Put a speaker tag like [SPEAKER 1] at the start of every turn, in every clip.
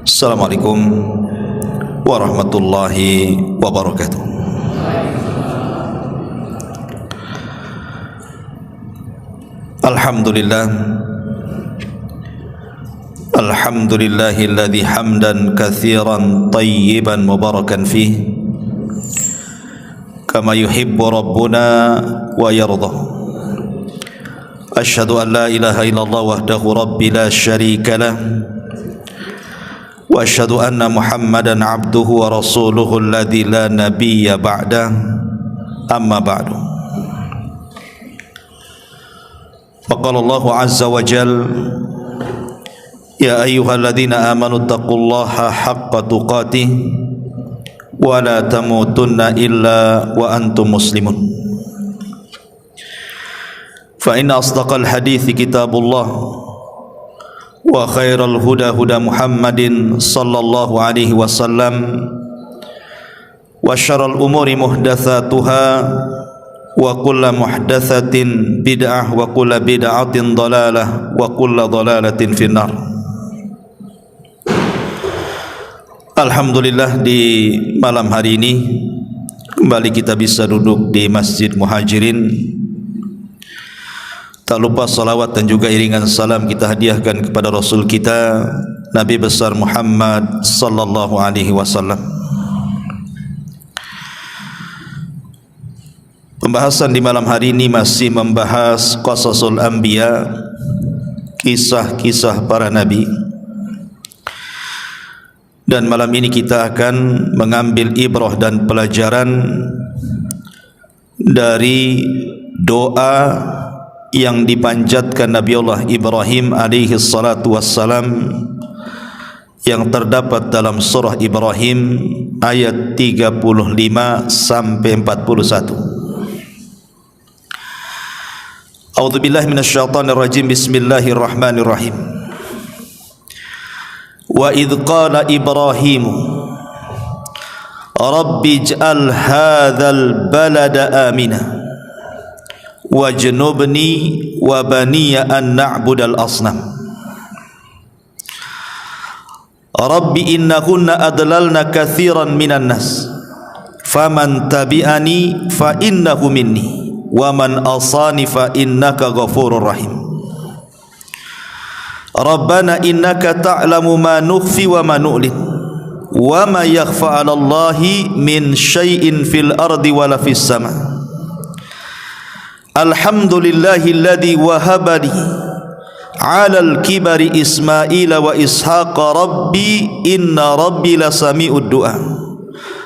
[SPEAKER 1] Assalamualaikum warahmatullahi wabarakatuh. Alhamdulillah, alhamdulillahilladzi hamdan katsiran tayyiban mubarakan fih kama yuhibbu rabbuna wa yarda. Asyhadu an la ilaha illallah wahdahu rabbi la syarika lah wa asyhadu anna Muhammadan abduhu wa rasuluhu alladzi la nabiyya ba'da. Amma ba'du. Faqala Allah azza wa jalla ya ayyuhalladzina amanu taqullaha haqqa tuqatih wa la tamutunna illa wa antum muslimun. Fa inna asdaqal hadithi kitabullah wa khairal huda huda Muhammadin sallallahu alaihi wasallam wa syarrul umuri muhdatsatuha wa kullu muhdatsatin bid'ah wa kullu bid'atin dhalalah wa kullu dhalalatin finnar. Alhamdulillah, di malam hari ini kembali kita bisa duduk di Masjid Muhajirin. Tak lupa salawat dan juga iringan salam kita hadiahkan kepada Rasul kita Nabi besar Muhammad sallallahu alaihi wasallam. Pembahasan di malam hari ini masih membahas qasasul anbiya, kisah-kisah para nabi. Dan malam ini kita akan mengambil ibrah dan pelajaran dari doa yang dipanjatkan Nabi Allah Ibrahim alaihi salatu wassalam yang terdapat dalam surah Ibrahim ayat 35 sampai 41. A'udzubillahi minasyaitonir rajim. Bismillahirrahmanirrahim. Wa idh qala Ibrahim Rabbi ij'al hadzal balada amina wajnubni wa baniya an na'budal asnam. Rabbi innahunna adlalna katsiran minan nas faman tabi'ani fa innahu minni wa man asani fa innaka ghafurur rahim. Rabbana innaka ta'lamu ma nukhfi wa ma nu'lin wa ma yakhfa 'ala Allahi min syai'in fil ardi wala fis sama'. Alhamdulillahilladzi wahabali 'alal kibari Ismaila wa Ishaqa rabbi inna rabbi lasami'ud du'a.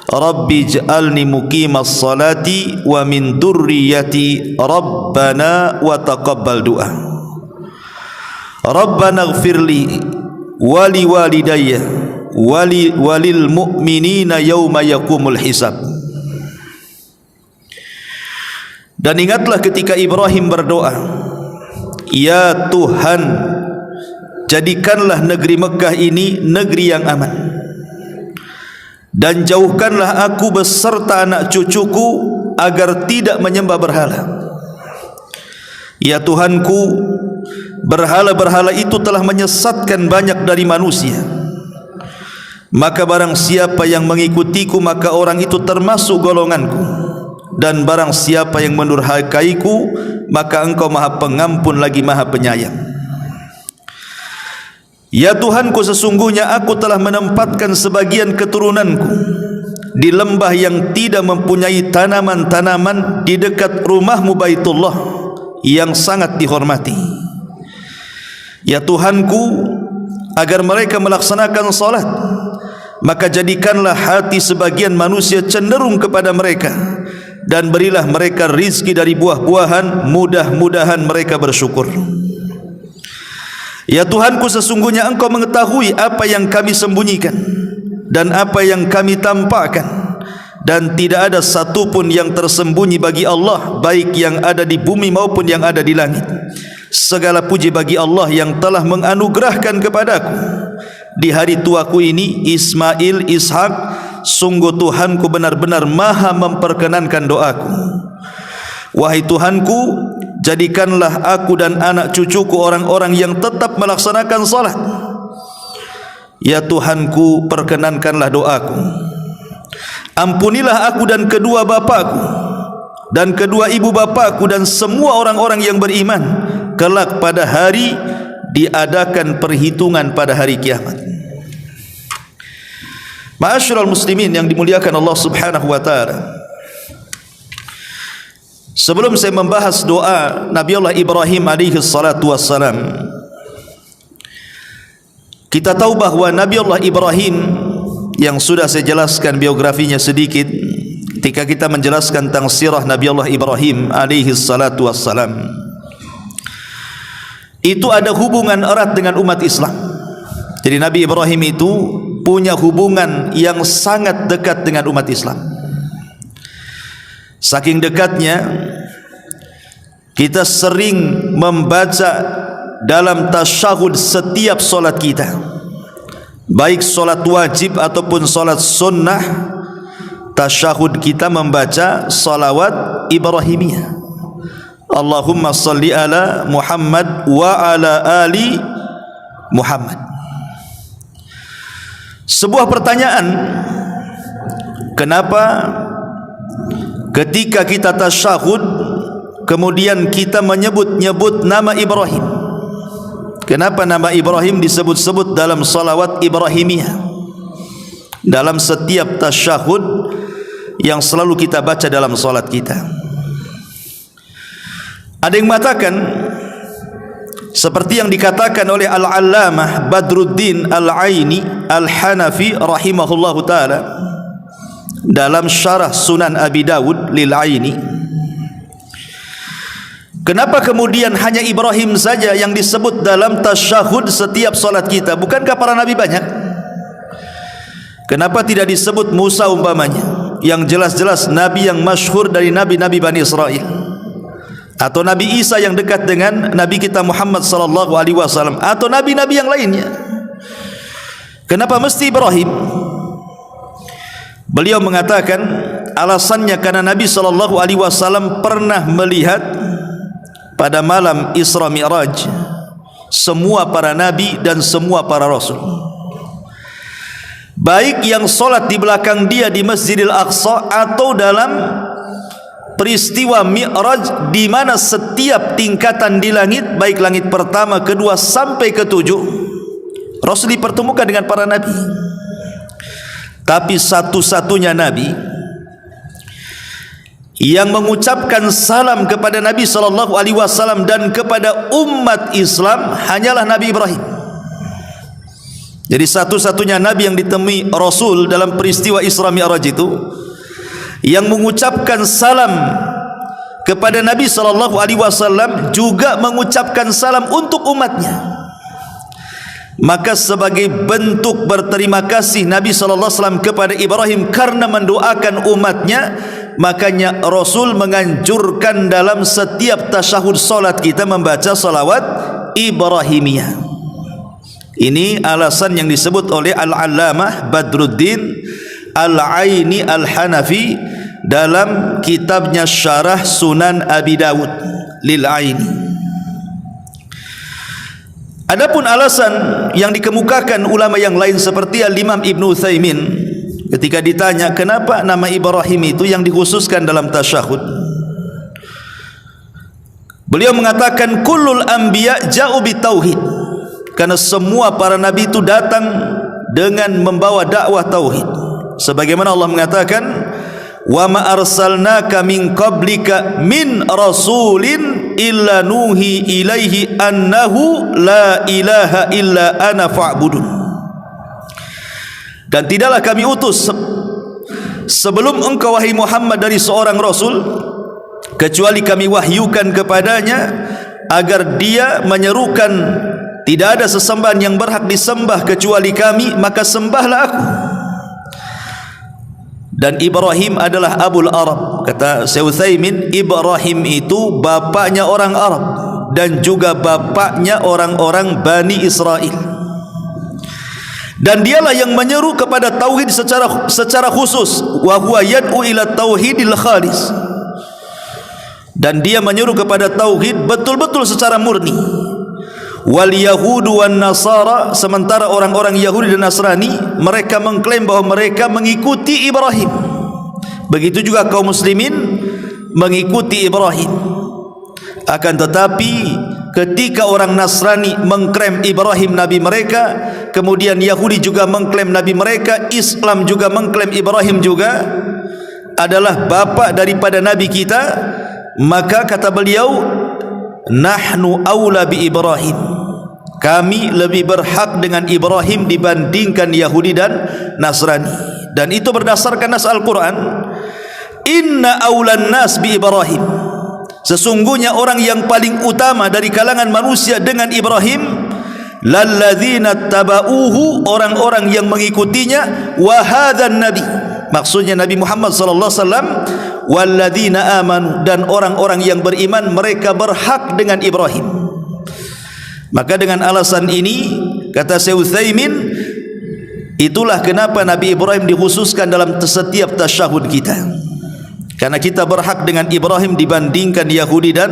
[SPEAKER 1] Rabbi ij'alni muqimas salati wa min dzurriyyati rabbana wa taqabbal du'a. Rabbana ighfirli wa liwalidayya walil mu'minina yauma yaqumul hisab. Dan ingatlah ketika Ibrahim berdoa, ya Tuhan, jadikanlah negeri Mekah ini negeri yang aman, dan jauhkanlah aku beserta anak cucuku agar tidak menyembah berhala. Ya Tuhanku, berhala-berhala itu telah menyesatkan banyak dari manusia. Maka barang siapa yang mengikutiku, maka orang itu termasuk golonganku. Dan barang siapa yang mendurhakaiku, maka Engkau Maha Pengampun lagi Maha Penyayang. Ya Tuhanku, sesungguhnya aku telah menempatkan sebagian keturunanku di lembah yang tidak mempunyai tanaman-tanaman di dekat rumahmu Baitullah yang sangat dihormati. Ya Tuhanku, agar mereka melaksanakan salat, maka jadikanlah hati sebagian manusia cenderung kepada mereka, dan berilah mereka rizki dari buah-buahan, mudah-mudahan mereka bersyukur. Ya Tuhanku, sesungguhnya Engkau mengetahui apa yang kami sembunyikan dan apa yang kami tampakkan, dan tidak ada satupun yang tersembunyi bagi Allah, baik yang ada di bumi maupun yang ada di langit. Segala puji bagi Allah yang telah menganugerahkan kepadaku di hari tuaku ini Ismail, Ishak. Sungguh Tuhanku benar-benar maha memperkenankan doaku. Wahai Tuhanku, jadikanlah aku dan anak cucuku orang-orang yang tetap melaksanakan salat. Ya Tuhanku, perkenankanlah doaku. Ampunilah aku dan kedua bapakku dan kedua ibu bapakku dan semua orang-orang yang beriman kelak pada hari diadakan perhitungan pada hari kiamat. Ma'asyiral muslimin yang dimuliakan Allah Subhanahu wa taala. Sebelum saya membahas doa Nabi Allah Ibrahim alaihi salatu wassalam, kita tahu bahawa Nabi Allah Ibrahim yang sudah saya jelaskan biografinya sedikit ketika kita menjelaskan tentang sirah Nabi Allah Ibrahim alaihi salatu wassalam, itu ada hubungan erat dengan umat Islam. Jadi Nabi Ibrahim itu punya hubungan yang sangat dekat dengan umat Islam. Saking dekatnya kita sering membaca dalam tasyahud setiap solat kita, baik solat wajib ataupun solat sunnah. Tasyahud kita membaca salawat Ibrahimiyah. Allahumma salli ala Muhammad wa ala ali Muhammad. Sebuah pertanyaan, kenapa ketika kita tasyahud kemudian kita menyebut-nyebut nama Ibrahim? Kenapa nama Ibrahim disebut-sebut dalam salawat Ibrahimiyah, dalam setiap tasyahud yang selalu kita baca dalam salat kita? Ada yang mengatakan seperti yang dikatakan oleh Al-Allamah Badruddin Al-Aini Al-Hanafi rahimahullahu ta'ala dalam syarah Sunan Abi Dawud lil Aini. Kenapa kemudian hanya Ibrahim saja yang disebut dalam tasyahud setiap salat kita? Bukankah para nabi banyak? Kenapa tidak disebut Musa umpamanya, yang jelas-jelas nabi yang masyhur dari nabi-nabi Bani Israel, atau Nabi Isa yang dekat dengan Nabi kita Muhammad sallallahu alaihi wasallam, atau nabi-nabi yang lainnya? Kenapa mesti Ibrahim? Beliau mengatakan alasannya karena Nabi sallallahu alaihi wasallam pernah melihat pada malam Isra Mi'raj semua para nabi dan semua para rasul, baik yang solat di belakang dia di Masjidil Aqsa atau dalam peristiwa Mi'raj di mana setiap tingkatan di langit, baik langit pertama, kedua sampai ketujuh, Rasul dipertemukan dengan para nabi. Tapi satu-satunya nabi yang mengucapkan salam kepada Nabi sallallahu alaihi wasallam dan kepada umat Islam hanyalah Nabi Ibrahim. Jadi satu-satunya nabi yang ditemui Rasul dalam peristiwa Isra Mi'raj itu yang mengucapkan salam kepada Nabi sallallahu alaihi wasallam juga mengucapkan salam untuk umatnya. Maka sebagai bentuk berterima kasih Nabi sallallahu alaihi wasallam kepada Ibrahim karena mendoakan umatnya, makanya Rasul menganjurkan dalam setiap tasyahud salat kita membaca salawat Ibrahimiyah. Ini alasan yang disebut oleh Al-Allamah Badruddin Al-Aini Al-Hanafi dalam kitabnya Syarah Sunan Abi Dawud lil Aini. Adapun alasan yang dikemukakan ulama yang lain seperti Al-Imam Ibnu Utsaimin ketika ditanya kenapa nama Ibrahim itu yang dikhususkan dalam tasyahud, beliau mengatakan kullul anbiya ja'u bitauhid, karena semua para nabi itu datang dengan membawa dakwah tauhid. Sebagaimana Allah mengatakan, wa ma arsalnaka min qablika min rasulin illa nuhi ilaihi annahu la ilaha illa ana fa'budun. Dan tidaklah kami utus sebelum engkau wahai Muhammad dari seorang rasul kecuali kami wahyukan kepadanya agar dia menyerukan tidak ada sesembahan yang berhak disembah kecuali kami, maka sembahlah aku. Dan Ibrahim adalah Abul Arab. Kata Syekh Utsaimin, Ibrahim itu bapaknya orang Arab dan juga bapaknya orang-orang Bani Israel. Dan dialah yang menyeru kepada tauhid secara khusus, wa huwa yad'u ila tauhidil khalis. Dan dia menyeru kepada tauhid betul-betul secara murni. Wal yahudu wan nasara, sementara orang-orang Yahudi dan Nasrani mereka mengklaim bahwa mereka mengikuti Ibrahim. Begitu juga kaum muslimin mengikuti Ibrahim. Akan tetapi ketika orang Nasrani mengklaim Ibrahim nabi mereka, kemudian Yahudi juga mengklaim nabi mereka, Islam juga mengklaim Ibrahim juga adalah bapa daripada nabi kita, maka kata beliau, nahnu aula bi Ibrahim, kami lebih berhak dengan Ibrahim dibandingkan Yahudi dan Nasrani. Dan itu berdasarkan nas Al-Quran, inna aulan nas bi Ibrahim, sesungguhnya orang yang paling utama dari kalangan manusia dengan Ibrahim, lalladzina tabauhu, orang-orang yang mengikutinya, wa hadzan nabi, maksudnya Nabi Muhammad sallallahu alaihi wasallam, walladzina amanu, dan orang-orang yang beriman mereka berhak dengan Ibrahim. Maka dengan alasan ini, kata Syekh Utsaimin, itulah kenapa Nabi Ibrahim dikhususkan dalam setiap tasyahud kita, karena kita berhak dengan Ibrahim dibandingkan Yahudi dan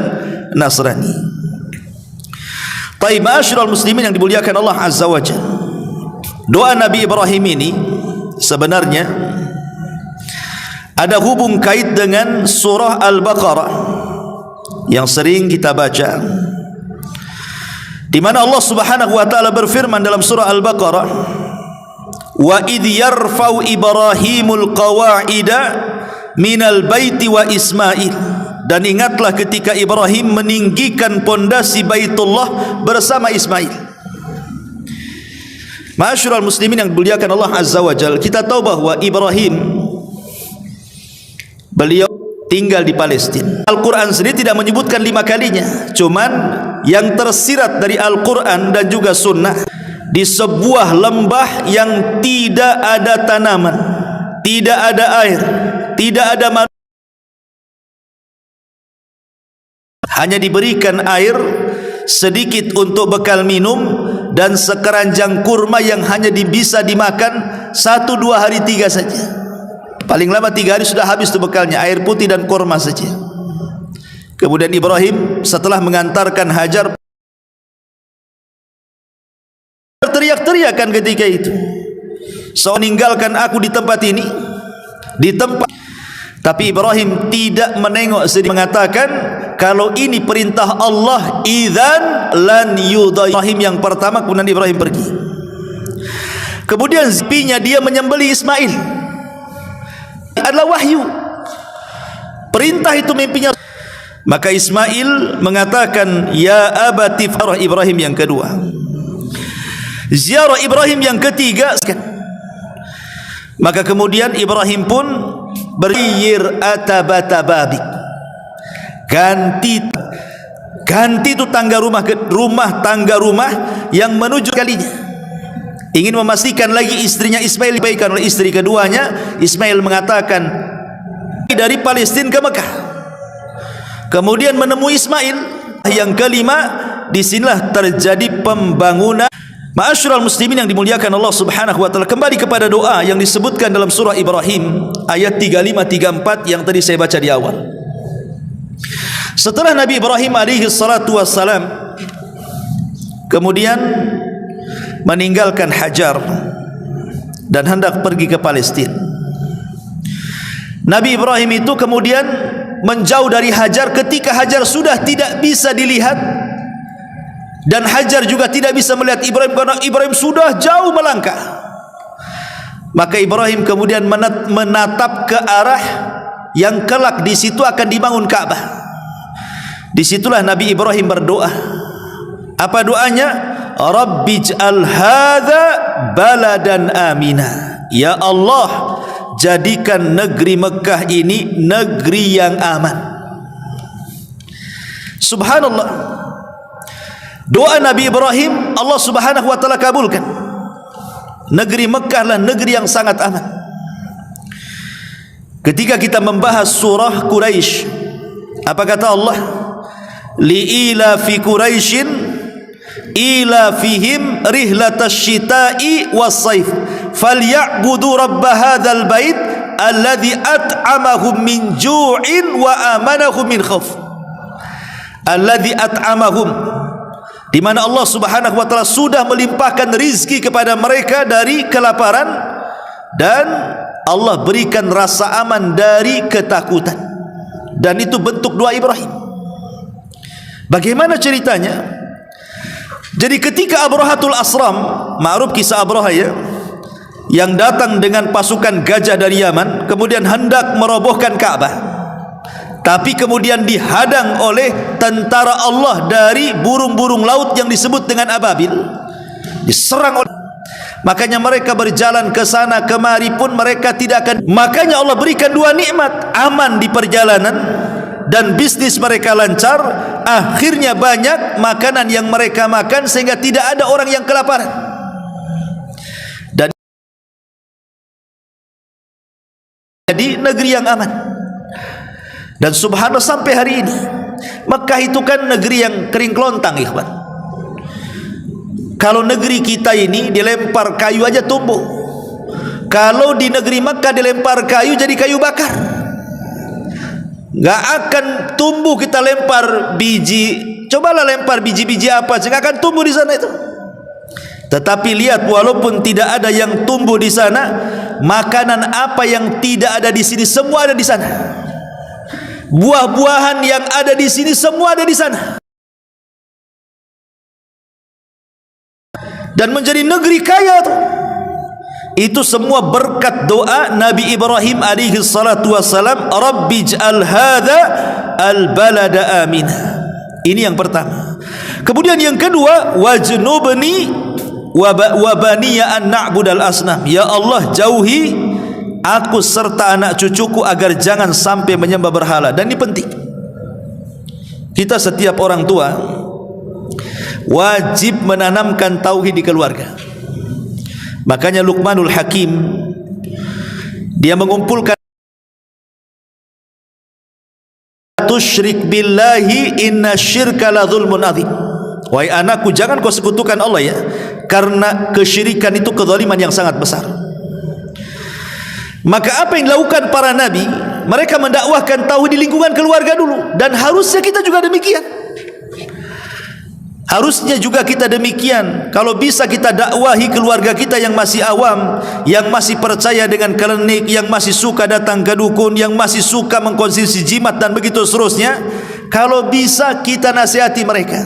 [SPEAKER 1] Nasrani. Taib, ma'asyiral muslimin yang dimuliakan Allah Azza wa Jalla, doa Nabi Ibrahim ini sebenarnya ada hubung kait dengan surah Al-Baqarah yang sering kita baca, di mana Allah Subhanahu wa taala berfirman dalam surah Al-Baqarah, wa idh yarfa'u Ibrahimul qawa'ida minal baiti wa Ismail, dan ingatlah ketika Ibrahim meninggikan pondasi Baitullah bersama Ismail. Ma'asyiral muslimin yang dimuliakan Allah Azza wa Jalla, kita tahu bahwa Ibrahim beliau tinggal di Palestina. Al-Quran sendiri tidak menyebutkan 5 kalinya, cuman yang tersirat dari Al-Quran dan juga sunnah, di sebuah lembah yang tidak ada tanaman, tidak ada air, tidak ada manusia, hanya diberikan air sedikit untuk bekal minum dan sekeranjang kurma yang hanya bisa dimakan 1, 2 hari, 3 saja. Paling lama 3 hari sudah habis itu bekalnya, air putih dan kurma saja. Kemudian Ibrahim setelah mengantarkan Hajar, berteriak-teriakan ketika itu, "So meninggalkan aku di tempat ini, di tempat." Tapi Ibrahim tidak menengok sedikit, mengatakan, kalau ini perintah Allah, idzan lan yudai. Ibrahim yang pertama, kemudian Ibrahim pergi. Kemudian zipinya dia menyembelih Ismail, adalah wahyu, perintah itu, mimpinya. Maka Ismail mengatakan, ya abati, ziarah Ibrahim yang kedua. Ziarah Ibrahim yang ketiga, maka kemudian Ibrahim pun beryir atabata babik, ganti itu tangga rumah tangga rumah yang menuju kalinya, ingin memastikan lagi istrinya Ismail dibaikan oleh istri keduanya. Ismail mengatakan dari Palestina ke Mekah, kemudian menemui Ismail yang kelima. Disinilah terjadi pembangunan. Ma'asyiral muslimin yang dimuliakan Allah Subhanahu wa taala, kembali kepada doa yang disebutkan dalam surah Ibrahim ayat 35-34 yang tadi saya baca di awal. Setelah Nabi Ibrahim alaihi salatu wassalam kemudian meninggalkan Hajar dan hendak pergi ke Palestina, Nabi Ibrahim itu kemudian menjauh dari Hajar ketika Hajar sudah tidak bisa dilihat, dan Hajar juga tidak bisa melihat Ibrahim karena Ibrahim sudah jauh melangkah. Maka Ibrahim kemudian menatap ke arah yang kelak di situ akan dibangun Ka'bah. Disitulah Nabi Ibrahim berdoa. Apa doanya? Rabbij'al hadza baladan amina. Ya Allah, jadikan negeri Mekah ini negeri yang aman. Subhanallah, doa Nabi Ibrahim Allah Subhanahu wa taala kabulkan. Negeri Mekah lah negeri yang sangat aman. Ketika kita membahas surah Quraisy, apa kata Allah? Li'ila fi Quraisyin ila fihim rihlatash shita'i was-saif falyabudu rabb hadzal bait alladzi at'amahum min ju'in wa amanahum min khauf. Alladzi at'amahum, di mana Allah Subhanahu wa taala sudah melimpahkan rizki kepada mereka dari kelaparan, dan Allah berikan rasa aman dari ketakutan. Dan itu bentuk doa Ibrahim. Bagaimana ceritanya? Jadi ketika Abrahatul Asram, ma'ruf kisah Abraha ya, yang datang dengan pasukan gajah dari Yaman, kemudian hendak merobohkan Ka'bah, tapi kemudian dihadang oleh tentara Allah dari burung-burung laut yang disebut dengan ababil, diserang oleh. Makanya mereka berjalan ke sana kemari pun mereka tidak akan. Makanya Allah berikan dua nikmat, aman di perjalanan dan bisnis mereka lancar. Akhirnya banyak makanan yang mereka makan sehingga tidak ada orang yang kelaparan. Dan jadi negeri yang aman. Dan subhanallah sampai hari ini Mekah itu kan negeri yang kering kelontang, ikhwan. Kalau negeri kita ini dilempar kayu aja tumbuh. Kalau di negeri Mekah dilempar kayu jadi kayu bakar. Gak akan tumbuh. Kita lempar biji, cobalah lempar biji-biji apa, gak akan tumbuh di sana itu. Tetapi lihat, walaupun tidak ada yang tumbuh di sana, makanan apa yang tidak ada di sini semua ada di sana. Buah-buahan yang ada di sini semua ada di sana. Dan menjadi negeri kaya tuh. Itu semua berkat doa Nabi Ibrahim alaihi salatu wassalam, Rabbij'al hadza al-balada amina. Ini yang pertama. Kemudian yang kedua, wajnubni wa baniya an na'budal asnam. Ya Allah, jauhi aku serta anak cucuku agar jangan sampai menyembah berhala. Dan ini penting. Kita setiap orang tua wajib menanamkan tauhid di keluarga. Makanya Luqmanul Hakim dia mengumpulkan, tusyrik billahi inna syirka la dzulmun adzim. Wahai anakku, jangan kau sekutukan Allah ya, karena kesyirikan itu kezaliman yang sangat besar. Maka apa yang dilakukan para nabi? Mereka mendakwahkan tauhid di lingkungan keluarga dulu. Dan harusnya kita juga demikian. Harusnya juga kita demikian. Kalau bisa kita dakwahi keluarga kita yang masih awam, yang masih percaya dengan klinik, yang masih suka datang ke dukun, yang masih suka mengkonsumsi jimat dan begitu seterusnya. Kalau bisa kita nasihati mereka.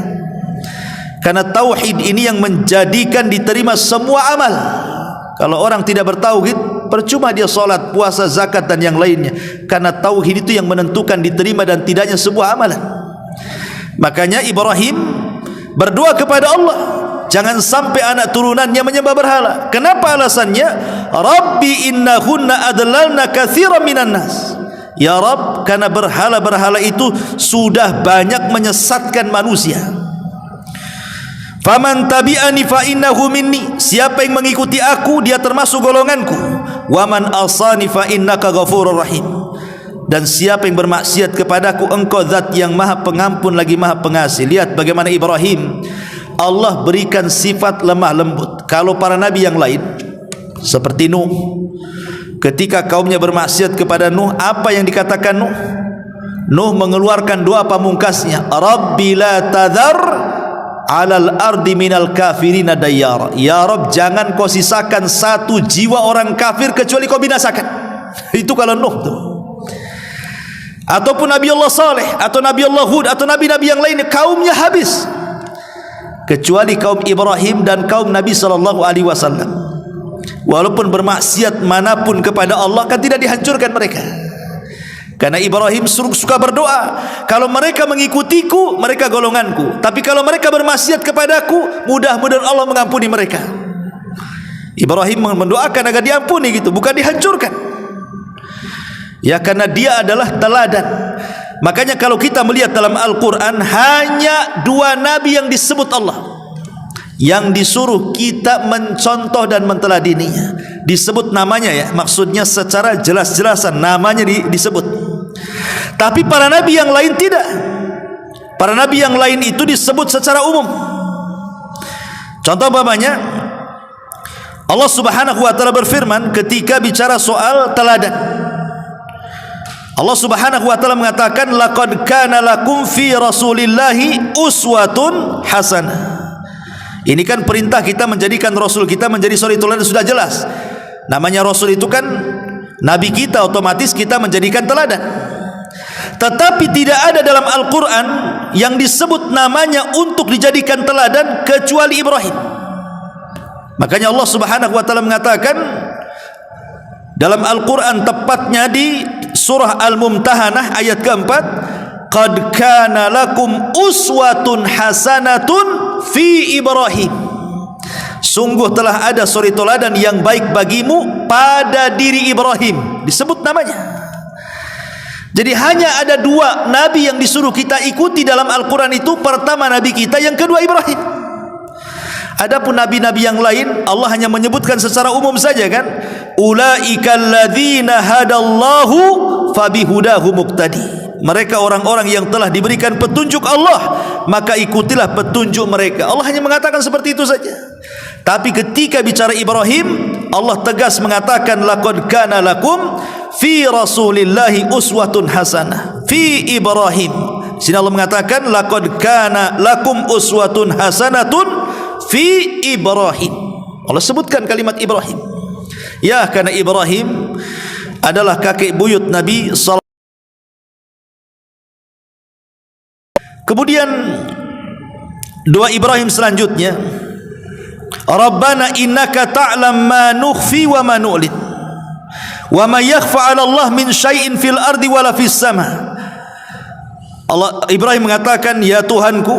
[SPEAKER 1] Karena tauhid ini yang menjadikan diterima semua amal. Kalau orang tidak bertauhid, percuma dia salat, puasa, zakat dan yang lainnya. Karena tauhid itu yang menentukan diterima dan tidaknya sebuah amalan. Makanya Ibrahim berdoa kepada Allah, jangan sampai anak turunannya menyembah berhala. Kenapa alasannya? Rabbi innahunna adlalna katsiran minan nas. Ya Rabb, karena berhala-berhala itu sudah banyak menyesatkan manusia. Faman tabi'ani fa innahu minni. Siapa yang mengikuti aku, dia termasuk golonganku. Waman asani fa innaka ghafurur rahim. Dan siapa yang bermaksiat kepadaku, engkau zat yang maha pengampun lagi maha pengasih. Lihat bagaimana Ibrahim, Allah berikan sifat lemah lembut. Kalau para nabi yang lain seperti Nuh, ketika kaumnya bermaksiat kepada Nuh, apa yang dikatakan Nuh? Nuh mengeluarkan doa pamungkasnya, Rabbi la tadhar alal ardi minal kafirina dayyara. Ya Rabb, jangan kau sisakan satu jiwa orang kafir kecuali kau binasakan. Itu kalau Nuh tuh. Ataupun Nabi Allah Saleh, atau Nabi Allah Hud, atau nabi-nabi yang lain, kaumnya habis. Kecuali kaum Ibrahim dan kaum Nabi SAW. Walaupun bermaksiat manapun kepada Allah, kan tidak dihancurkan mereka. Karena Ibrahim suka berdoa, kalau mereka mengikutiku, mereka golonganku. Tapi kalau mereka bermaksiat kepadaku, mudah-mudahan Allah mengampuni mereka. Ibrahim mendoakan agar diampuni gitu, bukan dihancurkan. Ya, karena dia adalah teladan. Makanya kalau kita melihat dalam Al-Quran, hanya dua nabi yang disebut Allah, yang disuruh kita mencontoh dan menteladininya. Disebut namanya ya, maksudnya secara jelas-jelasan namanya disebut. Tapi para nabi yang lain tidak. Para nabi yang lain itu disebut secara umum. Contoh umpamanya, Allah Subhanahu wa taala berfirman ketika bicara soal teladan. Allah Subhanahu wa taala mengatakan, laqad kana lakum fi Rasulillahi uswatun hasanah. Ini kan perintah kita menjadikan Rasul kita menjadi suri teladan, sudah jelas. Namanya Rasul itu kan Nabi kita, otomatis kita menjadikan teladan. Tetapi tidak ada dalam Al-Quran yang disebut namanya untuk dijadikan teladan kecuali Ibrahim. Makanya Allah Subhanahu wa taala mengatakan dalam Al-Quran, tepatnya di surah Al-Mumtahanah ayat keempat, qad kana lakum uswatun hasanatun fi Ibrahim. Sungguh telah ada suri teladan yang baik bagimu pada diri Ibrahim. Disebut namanya. Jadi hanya ada dua nabi yang disuruh kita ikuti dalam Al-Quran itu. Pertama Nabi kita, yang kedua Ibrahim. Adapun nabi-nabi yang lain Allah hanya menyebutkan secara umum saja kan. Ulaikal ladzina hadallahu fabihudahu muqtadi. Mereka orang-orang yang telah diberikan petunjuk Allah, maka ikutilah petunjuk mereka. Allah hanya mengatakan seperti itu saja. Tapi ketika bicara Ibrahim, Allah tegas mengatakan laqad kana lakum fi rasulillahi uswatun hasanah fi Ibrahim. Sini Allah mengatakan laqad kana lakum uswatun hasanatun fi Ibrahim. Allah sebutkan kalimat Ibrahim. Ya, karena Ibrahim adalah kakek buyut Nabi sallallahu. Kemudian doa Ibrahim selanjutnya, Rabbana innaka ta'lam ma nukhfi wa ma nu'lin wa ma yakhfa 'ala Allah min syai'in fil ardi wala fis sama. Allah, Ibrahim mengatakan, ya Tuhanku,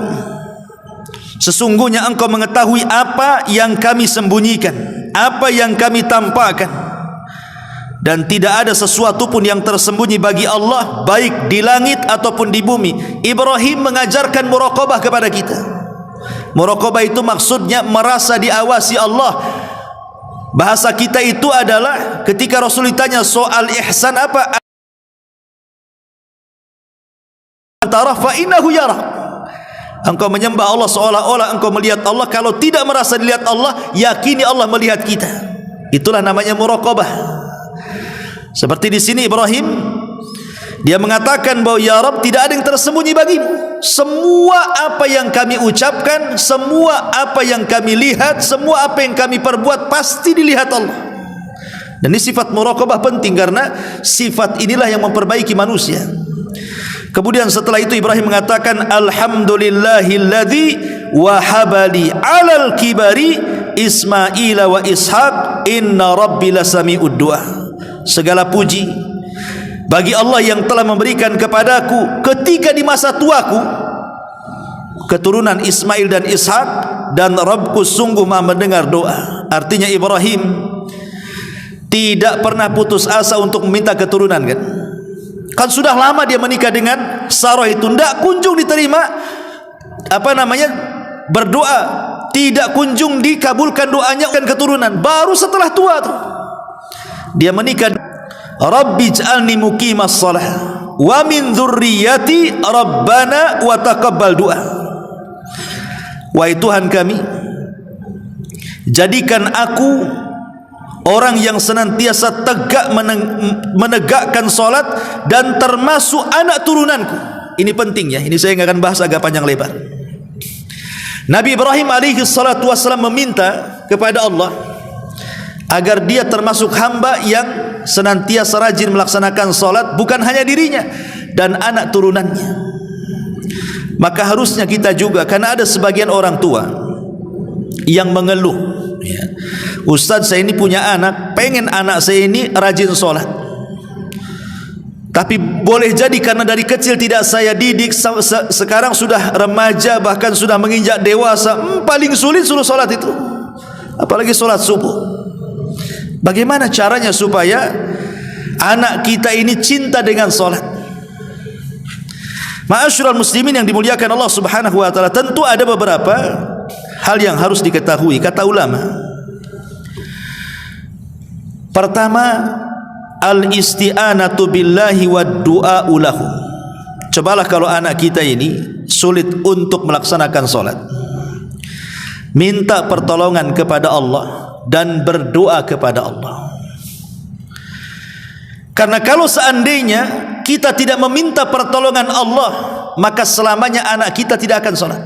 [SPEAKER 1] sesungguhnya engkau mengetahui apa yang kami sembunyikan, apa yang kami tampakkan, dan tidak ada sesuatu pun yang tersembunyi bagi Allah, baik di langit ataupun di bumi. Ibrahim mengajarkan muraqabah kepada kita. Muraqabah itu maksudnya merasa diawasi Allah. Bahasa kita itu adalah ketika Rasul ditanya soal ihsan apa? Antara fa innahu yara. Engkau menyembah Allah seolah-olah engkau melihat Allah. Kalau tidak merasa dilihat Allah, yakini Allah melihat kita. Itulah namanya muraqabah. Seperti di sini Ibrahim, dia mengatakan bahwa ya Rabb, tidak ada yang tersembunyi bagimu. Semua apa yang kami ucapkan, semua apa yang kami lihat, semua apa yang kami perbuat pasti dilihat Allah. Dan ini sifat muraqabah penting, karena sifat inilah yang memperbaiki manusia. Kemudian setelah itu Ibrahim mengatakan alhamdulillahilladzi wahabali alal kibari Ismaila wa Ishaq inna rabbi lasami'ud du'a. Segala puji bagi Allah yang telah memberikan kepadaku ketika di masa tuaku keturunan Ismail dan Ishak, dan Rabbku sungguh maha mendengar doa. Artinya Ibrahim tidak pernah putus asa untuk meminta keturunan kan. Kan sudah lama dia menikah dengan Sarah itu, tidak kunjung diterima berdoa, tidak kunjung dikabulkan doanya dan keturunan. Baru setelah tua tuh dia menikah. Rabbi ij'alni muqimas shalah wa min dzurriyyati rabbana wa taqabbal du'a. Wahai Tuhan kami, jadikan aku orang yang senantiasa tegak menegakkan salat dan termasuk anak turunanku. Ini penting ya, ini saya akan bahas agak panjang lebar. Nabi Ibrahim alaihi salatu wassalam meminta kepada Allah agar dia termasuk hamba yang senantiasa rajin melaksanakan salat, bukan hanya dirinya dan anak turunannya. Maka harusnya kita juga, karena ada sebagian orang tua yang mengeluh ya, Ustaz, saya ini punya anak, pengen anak saya ini rajin salat, tapi boleh jadi karena dari kecil tidak saya didik, sekarang sudah remaja bahkan sudah menginjak dewasa, paling sulit suruh salat itu, apalagi salat subuh. Bagaimana caranya supaya anak kita ini cinta dengan salat? Ma'asyiral muslimin yang dimuliakan Allah Subhanahu wa taala, tentu ada beberapa hal yang harus diketahui kata ulama. Pertama, al-isti'anatu billahi wad du'a lahu. Cobalah kalau anak kita ini sulit untuk melaksanakan salat, minta pertolongan kepada Allah dan berdoa kepada Allah. Karena kalau seandainya kita tidak meminta pertolongan Allah, maka selamanya anak kita tidak akan salat.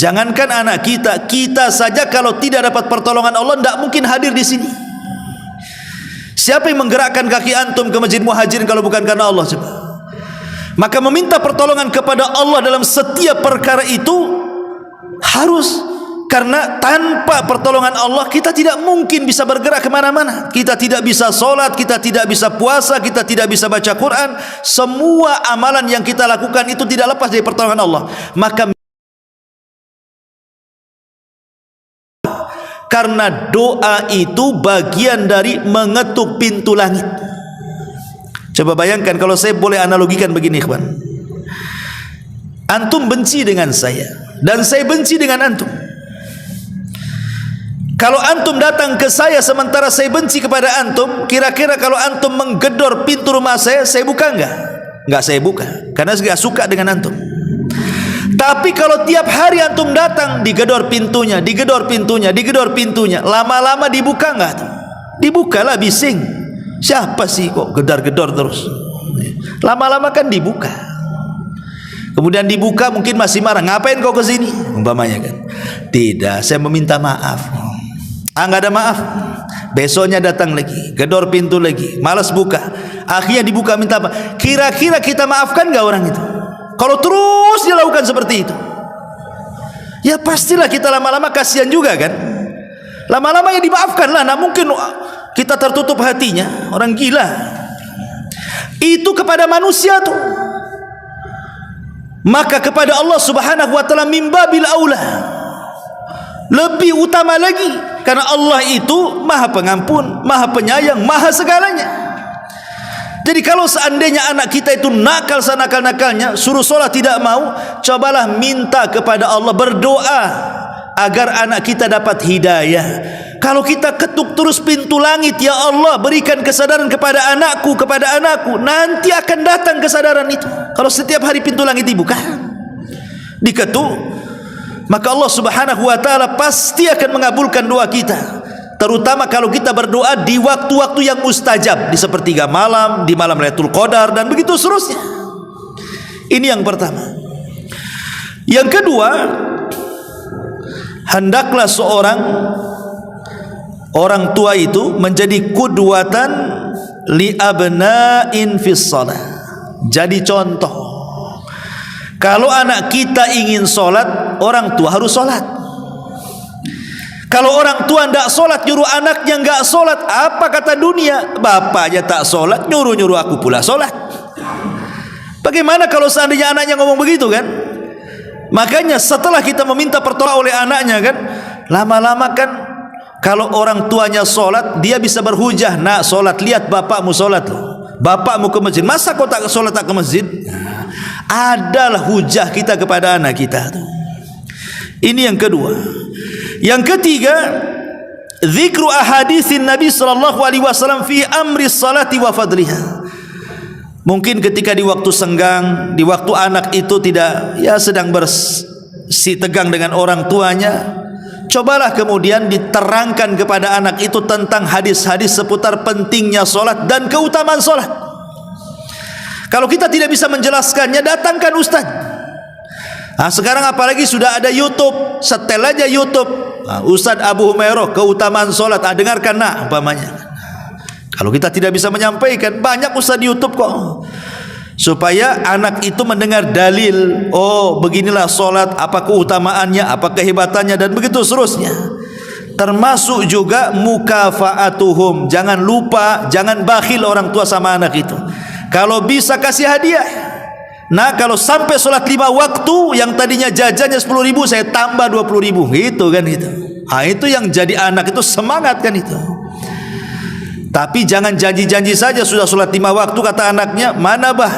[SPEAKER 1] Jangankan anak kita, kita saja kalau tidak dapat pertolongan Allah tidak mungkin hadir di sini. Siapa yang menggerakkan kaki antum ke Masjid Muhajirin kalau bukan karena Allah? Coba. Maka meminta pertolongan kepada Allah dalam setiap perkara itu harus, karena tanpa pertolongan Allah kita tidak mungkin bisa bergerak kemana-mana. Kita tidak bisa solat, kita tidak bisa puasa, kita tidak bisa baca Quran. Semua amalan yang kita lakukan itu tidak lepas dari pertolongan Allah. Maka karena doa itu bagian dari mengetuk pintu langit. Coba bayangkan kalau saya boleh analogikan begini, ikhwan. Antum benci dengan saya dan saya benci dengan antum. Kalau antum datang ke saya sementara saya benci kepada antum, kira-kira kalau antum menggedor pintu rumah saya buka enggak? Enggak saya buka, karena saya enggak suka dengan antum. Tapi kalau tiap hari antum datang, digedor pintunya, digedor pintunya, digedor pintunya, lama-lama dibuka enggak? Dibukalah, bising. Siapa sih kok gedor-gedor terus? Lama-lama kan dibuka. Kemudian dibuka mungkin masih marah. Ngapain kau ke sini? Umpamanya kan. Tidak, saya meminta maaf. Enggak ada maaf. Besoknya datang lagi, gedor pintu lagi, malas buka. Akhirnya dibuka minta maaf. Kira-kira kita maafkan enggak orang itu? Kalau terus dilakukan seperti itu, ya pastilah kita lama-lama kasihan juga kan. Lama-lama ya dimaafkan lah. Nah mungkin kita tertutup hatinya. Orang gila itu kepada manusia tuh, maka kepada Allah subhanahu wa ta'ala mimbabil aula, lebih utama lagi, karena Allah itu maha pengampun, maha penyayang, maha segalanya. Jadi kalau seandainya anak kita itu nakal senakal-nakalnya, suruh sholat tidak mau, cobalah minta kepada Allah, berdoa agar anak kita dapat hidayah. Kalau kita ketuk terus pintu langit, ya Allah berikan kesadaran kepada anakku, nanti akan datang kesadaran itu. Kalau setiap hari pintu langit dibuka, diketuk, maka Allah subhanahu wa ta'ala pasti akan mengabulkan doa kita. Terutama kalau kita berdoa di waktu-waktu yang mustajab, di sepertiga malam, di malam Lailatul Qadar, dan begitu seterusnya. Ini yang pertama. Yang kedua, hendaklah seorang orang tua itu menjadi qudwatan li abna'in fis shalah. Jadi contoh. Kalau anak kita ingin sholat, orang tua harus sholat. Kalau orang tua tidak sholat, nyuruh anaknya enggak sholat, apa kata dunia? Bapaknya tak sholat, nyuruh-nyuruh aku pula sholat. Bagaimana kalau seandainya anaknya ngomong begitu kan? Makanya setelah kita meminta pertolongan oleh anaknya kan, lama-lama kan kalau orang tuanya sholat, dia bisa berhujah. Nak sholat, lihat bapakmu sholat loh. Bapakmu ke masjid, masa kau tak sholat tak ke masjid? Adalah hujah kita kepada anak kita. Ini yang kedua. Yang ketiga, zikru ahaditsin Nabi sallallahu alaihi wasallam fi amri salati wa fadliha. Mungkin ketika di waktu senggang, di waktu anak itu tidak sedang bersitegang dengan orang tuanya, cobalah kemudian diterangkan kepada anak itu tentang hadis-hadis seputar pentingnya solat dan keutamaan solat. Kalau kita tidak bisa menjelaskannya, datangkan ustaz. Nah, sekarang apalagi sudah ada YouTube, setel aja YouTube. Ustaz Abu Humairah, keutamaan solat, dengarkan nak, umpamanya. Kalau kita tidak bisa menyampaikan, banyak ustaz di YouTube kok, supaya anak itu mendengar dalil. Oh beginilah solat, apa keutamaannya, apa kehebatannya, dan begitu seterusnya. Termasuk juga mukafaatuhum. Jangan lupa, jangan bakhil orang tua sama anak itu. Kalau bisa kasih hadiah. Nah kalau sampai sholat 5 waktu, yang tadinya jajannya 10.000, saya tambah 20.000, gitu kan itu. Nah itu yang jadi anak itu semangat kan itu. Tapi jangan janji-janji saja sudah sholat 5 waktu, kata anaknya, mana bah?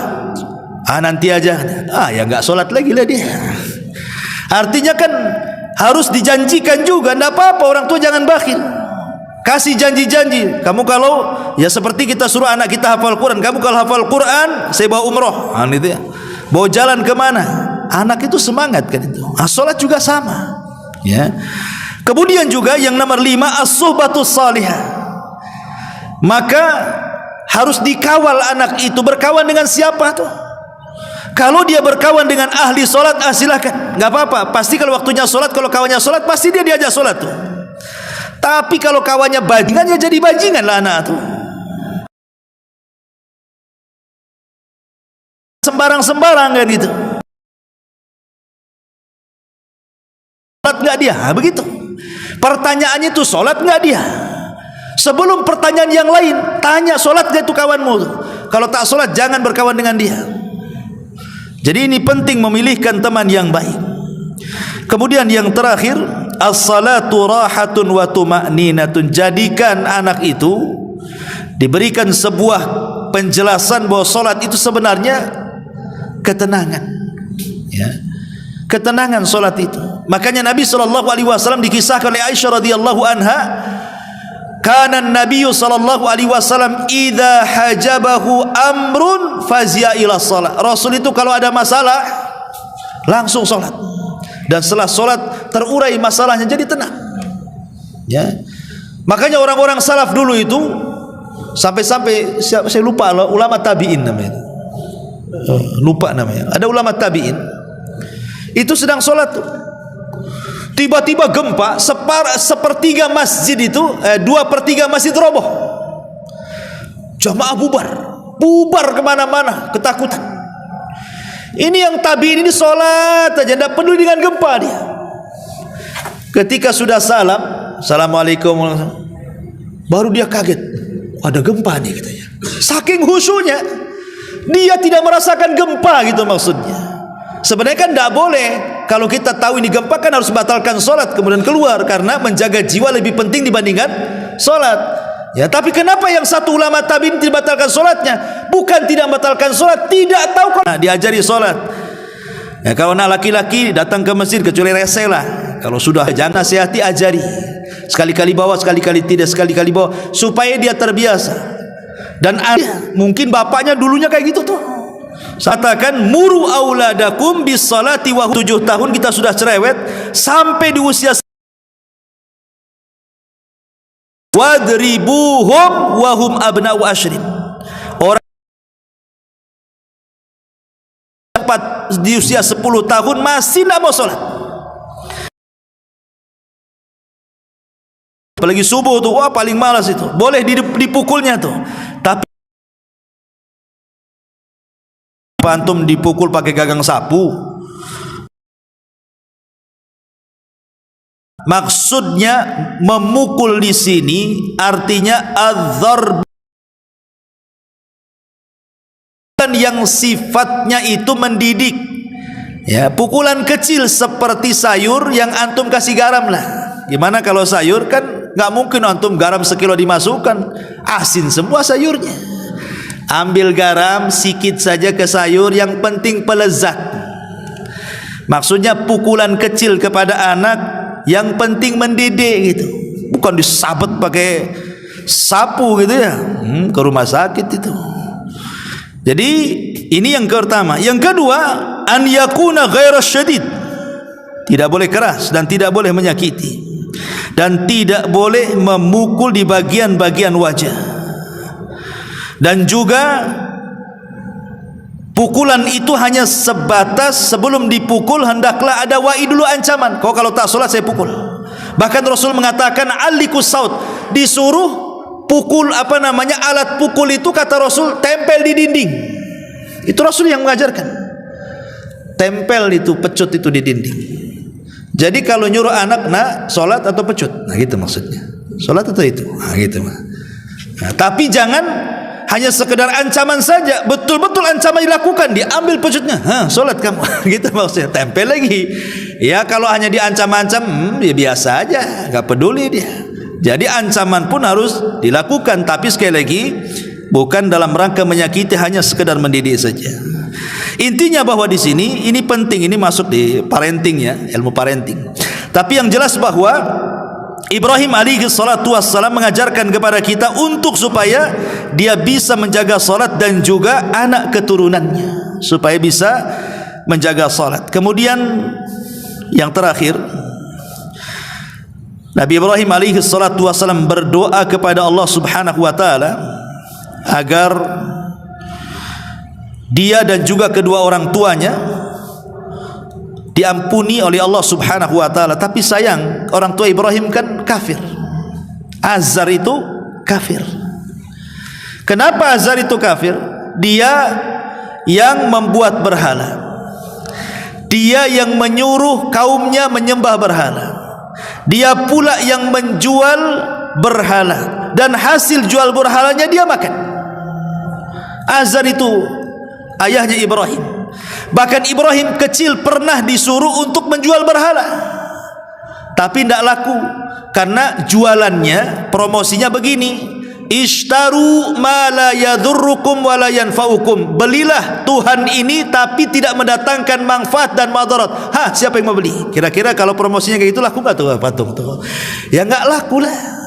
[SPEAKER 1] Nanti aja. Ya nggak sholat lagi lah dia. Artinya kan harus dijanjikan juga. Nggak apa-apa, orang tua jangan bakhil. Kasih janji-janji. Kamu kalau ya seperti kita suruh anak kita hafal Quran, kamu kalau hafal Quran saya bawa umroh, gitu ya. Bawa jalan kemana? Anak itu semangat kan itu. Sholat juga sama. Ya. Kemudian juga yang nomor 5, as-suhbatus salihah. Maka harus dikawal anak itu. Berkawan dengan siapa tuh? Kalau dia berkawan dengan ahli solat, silakan, nggak apa-apa. Pasti kalau waktunya solat, kalau kawannya solat, pasti dia diajak solat tuh. Tapi kalau kawannya bajingan, ya jadi bajingan lah anak tuh. Sembarang-sembarang kan gitu. Solat nggak dia? Begitu. Pertanyaannya itu solat nggak dia? Sebelum pertanyaan yang lain, tanya solat nggak itu kawanmu tuh. Kalau tak solat, jangan berkawan dengan dia. Jadi ini penting memilihkan teman yang baik. Kemudian yang terakhir, as-salatu rahatun wa tuma'ninatun. Jadikan anak itu diberikan sebuah penjelasan bahwa solat itu sebenarnya ketenangan, ya. Ketenangan solat itu. Makanya Nabi SAW dikisahkan oleh Aisyah radhiyallahu anha, kana Nabi SAW idza hajabahu amrun fazia ila shalah. Rasul itu kalau ada masalah langsung salat, dan setelah salat terurai masalahnya, jadi tenang, ya. Makanya orang-orang salaf dulu itu sampai-sampai saya lupa ulama tabi'in namanya, lupa namanya, ada ulama tabi'in itu sedang salat tuh, tiba-tiba gempa, sepertiga masjid itu, 2/3 masjid roboh. Jamaah bubar kemana-mana, ketakutan. Ini yang tabi'in ini sholat aja, tidak peduli dengan gempa dia. Ketika sudah salam, assalamualaikum, baru dia kaget, ada gempa nih katanya. Saking khusyuknya, dia tidak merasakan gempa gitu maksudnya. Sebenarnya kan tidak boleh. Kalau kita tahu ini gempa kan harus batalkan solat kemudian keluar, karena menjaga jiwa lebih penting dibandingkan solat, ya. Tapi kenapa yang satu ulama tabi'in dibatalkan solatnya? Bukan tidak batalkan solat, tidak tahu kan diajari solat, ya. Kalau anak laki-laki datang ke masjid, kecuali rese lah, kalau sudah jangan nasihati, ajari, sekali-kali bawa, sekali-kali tidak, sekali-kali bawa, supaya dia terbiasa. Dan mungkin bapaknya dulunya kayak gitu tuh. Katakan muru auladakum bis salati wa 7 tahun kita sudah cerewet, sampai di usia wadribuhum wa hum abna'u ashrin. Orang di usia 10 tahun masih tidak mau sholat, apalagi subuh tuh, wah paling malas itu. Boleh dipukulnya tuh, tapi antum dipukul pakai gagang sapu. Maksudnya memukul di sini artinya adzarb, yang sifatnya itu mendidik, ya. Pukulan kecil seperti sayur yang antum kasih garam lah. Gimana kalau sayur kan nggak mungkin antum garam sekilo dimasukkan, asin semua sayurnya. Ambil garam sikit saja ke sayur, yang penting pelezat. Maksudnya pukulan kecil kepada anak yang penting mendidik gitu, bukan disabet pakai sapu gitu ya, ke rumah sakit itu. Jadi ini yang pertama. Yang kedua, an yakuna ghaira syadid, tidak boleh keras dan tidak boleh menyakiti, dan tidak boleh memukul di bagian-bagian wajah. Dan juga pukulan itu hanya sebatas sebelum dipukul hendaklah ada dulu ancaman. Kau kalau tak sholat saya pukul. Bahkan Rasul mengatakan alikus saut, disuruh pukul alat pukul itu, kata Rasul, tempel di dinding. Itu Rasul yang mengajarkan. Tempel itu, pecut itu di dinding. Jadi kalau nyuruh anak, nak sholat atau pecut, nah gitu maksudnya. Sholat atau itu, nah gitu. Nah, tapi jangan hanya sekedar ancaman saja, betul-betul ancaman dilakukan, diambil pecutnya, sholat kamu, gitu maksudnya, tempel lagi. Ya kalau hanya diancam-ancam, ya biasa aja, nggak peduli dia. Jadi ancaman pun harus dilakukan, tapi sekali lagi bukan dalam rangka menyakiti, hanya sekedar mendidik saja. Intinya bahwa di sini ini penting, ini masuk di parenting ya, ilmu parenting. Tapi yang jelas bahwa Ibrahim alaihi salatu wassalam mengajarkan kepada kita untuk supaya dia bisa menjaga salat dan juga anak keturunannya supaya bisa menjaga salat. Kemudian yang terakhir, Nabi Ibrahim alaihi salatu wassalam berdoa kepada Allah Subhanahu wa taala agar dia dan juga kedua orang tuanya diampuni oleh Allah Subhanahu wa taala. Tapi sayang, orang tua Ibrahim kan kafir. Azar itu kafir. Kenapa Azar itu kafir? Dia yang membuat berhala. Dia yang menyuruh kaumnya menyembah berhala. Dia pula yang menjual berhala, dan hasil jual berhalanya dia makan. Azar itu ayahnya Ibrahim. Bahkan Ibrahim kecil pernah disuruh untuk menjual berhala, tapi tidak laku karena jualannya, promosinya begini: Ishtaru ma la yadurrukum wa la yanfa'ukum. Belilah Tuhan ini tapi tidak mendatangkan manfaat dan madarat. Siapa yang mau beli? Kira-kira kalau promosinya kayak gitu laku enggak tuh patung tuh? Ya enggak laku lah.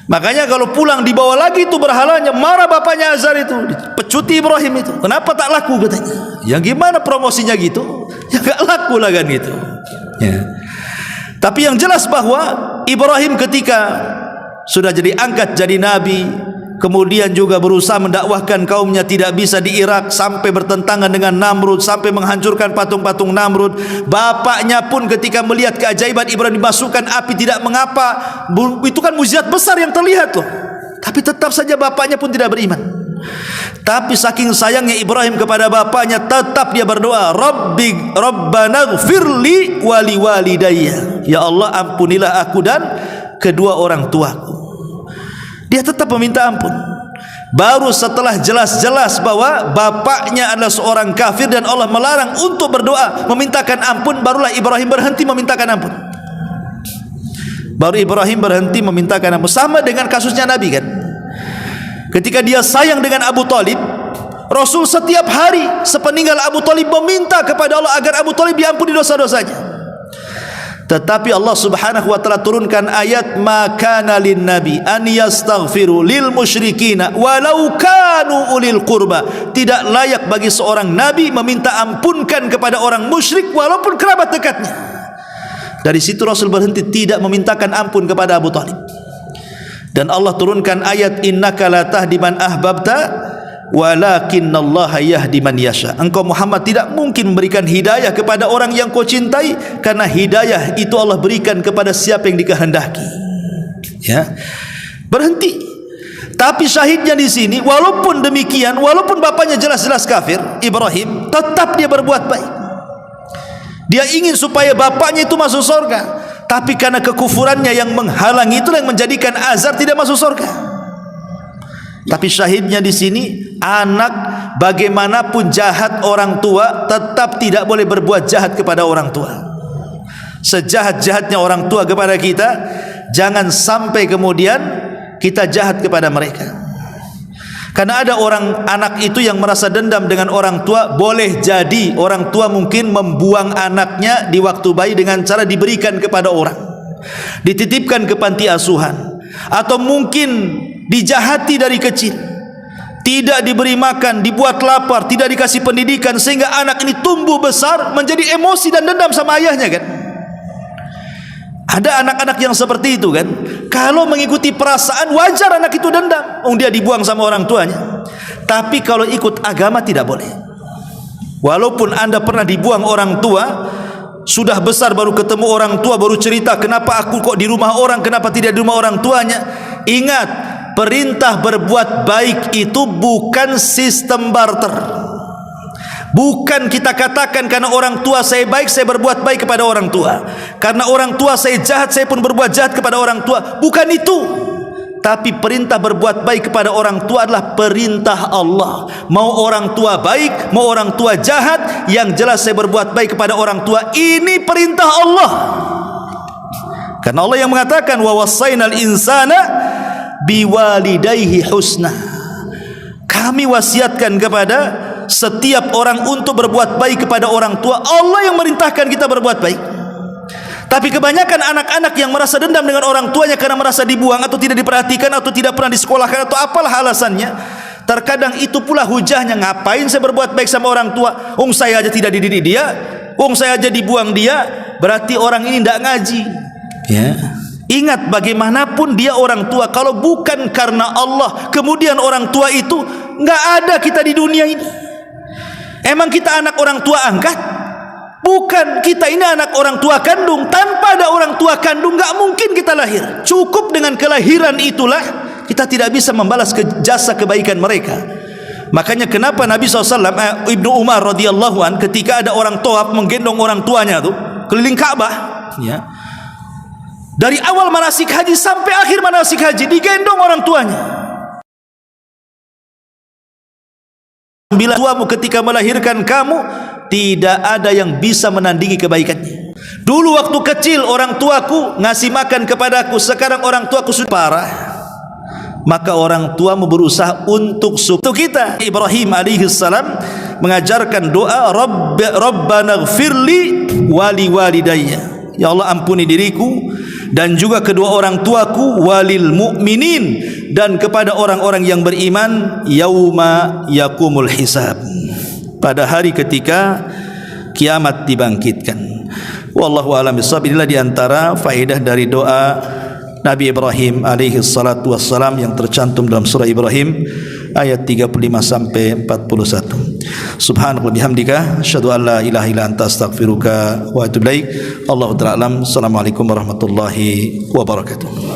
[SPEAKER 1] Makanya kalau pulang dibawa lagi itu berhalanya, marah bapaknya Azar itu, pecuti Ibrahim itu. Kenapa tak laku katanya? Ya gimana promosinya gitu? Ya enggak laku lah kan gitu. Ya. Tapi yang jelas bahwa Ibrahim ketika sudah jadi angkat jadi nabi, kemudian juga berusaha mendakwahkan kaumnya, tidak bisa di Irak, sampai bertentangan dengan Namrud, sampai menghancurkan patung-patung Namrud. Bapaknya pun ketika melihat keajaiban Ibrahim dimasukkan api tidak mengapa, itu kan mukjizat besar yang terlihat loh. Tapi tetap saja bapaknya pun tidak beriman. Tapi saking sayangnya Ibrahim kepada bapaknya, tetap dia berdoa, Rabbana gfirli wali walidayya. Ya Allah, ampunilah aku dan kedua orang tuaku. Dia tetap meminta ampun. Baru setelah jelas-jelas bahwa bapaknya adalah seorang kafir dan Allah melarang untuk berdoa memintakan ampun, barulah Ibrahim berhenti memintakan ampun. Baru Ibrahim berhenti memintakan ampun. Sama dengan kasusnya Nabi kan. Ketika dia sayang dengan Abu Talib, Rasul setiap hari sepeninggal Abu Talib meminta kepada Allah agar Abu Talib diampuni dosa-dosanya. Tetapi Allah Subhanahu wa taala turunkan ayat, maka lin nabi an yastaghfiru lil musyrikina walau kanu ulil qurba. Tidak layak bagi seorang nabi meminta ampunkan kepada orang musyrik walaupun kerabat dekatnya. Dari situ Rasul berhenti tidak memintakan ampun kepada Abu Talib. Dan Allah turunkan ayat, innaka la tahdi man ahbabta walakinnallaha yahdi man yasha. Engkau Muhammad tidak mungkin memberikan hidayah kepada orang yang kau cintai, karena hidayah itu Allah berikan kepada siapa yang dikehendaki. Ya. Berhenti. Tapi syahidnya di sini, walaupun demikian, walaupun bapaknya jelas-jelas kafir, Ibrahim tetap dia berbuat baik. Dia ingin supaya bapaknya itu masuk surga, tapi karena kekufurannya yang menghalangi, itulah yang menjadikan Azar tidak masuk surga. Tapi syahidnya di sini, anak bagaimanapun jahat orang tua tetap tidak boleh berbuat jahat kepada orang tua. Sejahat-jahatnya orang tua kepada kita, jangan sampai kemudian kita jahat kepada mereka. Karena ada orang anak itu yang merasa dendam dengan orang tua. Boleh jadi orang tua mungkin membuang anaknya di waktu bayi dengan cara diberikan kepada orang, dititipkan ke panti asuhan, atau mungkin dijahati dari kecil, tidak diberi makan, dibuat lapar, tidak dikasih pendidikan, sehingga anak ini tumbuh besar menjadi emosi dan dendam sama ayahnya kan. Ada anak-anak yang seperti itu kan. Kalau mengikuti perasaan, wajar anak itu dendam, dia dibuang sama orang tuanya. Tapi kalau ikut agama tidak boleh. Walaupun anda pernah dibuang orang tua, sudah besar baru ketemu orang tua, baru cerita, kenapa aku kok di rumah orang, kenapa tidak di rumah orang tuanya. Ingat, perintah berbuat baik itu bukan sistem barter. Bukan kita katakan karena orang tua saya baik, saya berbuat baik kepada orang tua. Karena orang tua saya jahat, saya pun berbuat jahat kepada orang tua. Bukan itu. Tapi perintah berbuat baik kepada orang tua adalah perintah Allah. Mau orang tua baik, mau orang tua jahat, yang jelas saya berbuat baik kepada orang tua. Ini perintah Allah. Karena Allah yang mengatakan, wa wassaynal insana biwalidayhi husna. Kami wasiatkan kepada setiap orang untuk berbuat baik kepada orang tua. Allah yang merintahkan kita berbuat baik. Tapi kebanyakan anak-anak yang merasa dendam dengan orang tuanya karena merasa dibuang atau tidak diperhatikan atau tidak pernah disekolahkan atau apalah alasannya, terkadang itu pula hujahnya, ngapain saya berbuat baik sama orang tua, saya aja tidak dididik dia, saya aja dibuang dia, berarti orang ini tidak ngaji. Ya. Ingat, bagaimanapun dia orang tua, kalau bukan karena Allah, kemudian orang tua itu, nggak ada kita di dunia ini. Emang kita anak orang tua angkat? Bukan, kita ini anak orang tua kandung. Tanpa ada orang tua kandung enggak mungkin kita lahir. Cukup dengan kelahiran itulah kita tidak bisa membalas jasa kebaikan mereka. Makanya kenapa Nabi SAW, Ibnu Umar radhiyallahu an, ketika ada orang tawaf menggendong orang tuanya tuh keliling Ka'bah, ya, dari awal manasik haji sampai akhir manasik haji digendong orang tuanya. Bila tuamu ketika melahirkan kamu, tidak ada yang bisa menandingi kebaikannya. Dulu waktu kecil orang tuaku ngasih makan kepadaku, sekarang orang tuaku sudah parah. Maka orang tuamu berusaha untuk kita. Ibrahim alaihi salam mengajarkan doa Rabbana ighfirli wali walidayya. Ya Allah, ampuni diriku dan juga kedua orang tuaku, walil mu'minin, dan kepada orang-orang yang beriman, yauma yakumul hisab, pada hari ketika kiamat dibangkitkan. Wallahu a'lam bishawab. Inilah diantara faedah dari doa Nabi Ibrahim alaihi salatu wassalam yang tercantum dalam surah Ibrahim ayat 35 sampai 41. Subhanallah bihamdika asyhadu an la ilaha illa anta astaghfiruka wa atubu ilaik. Allahu ta'ala alam. Assalamualaikum warahmatullahi wabarakatuh.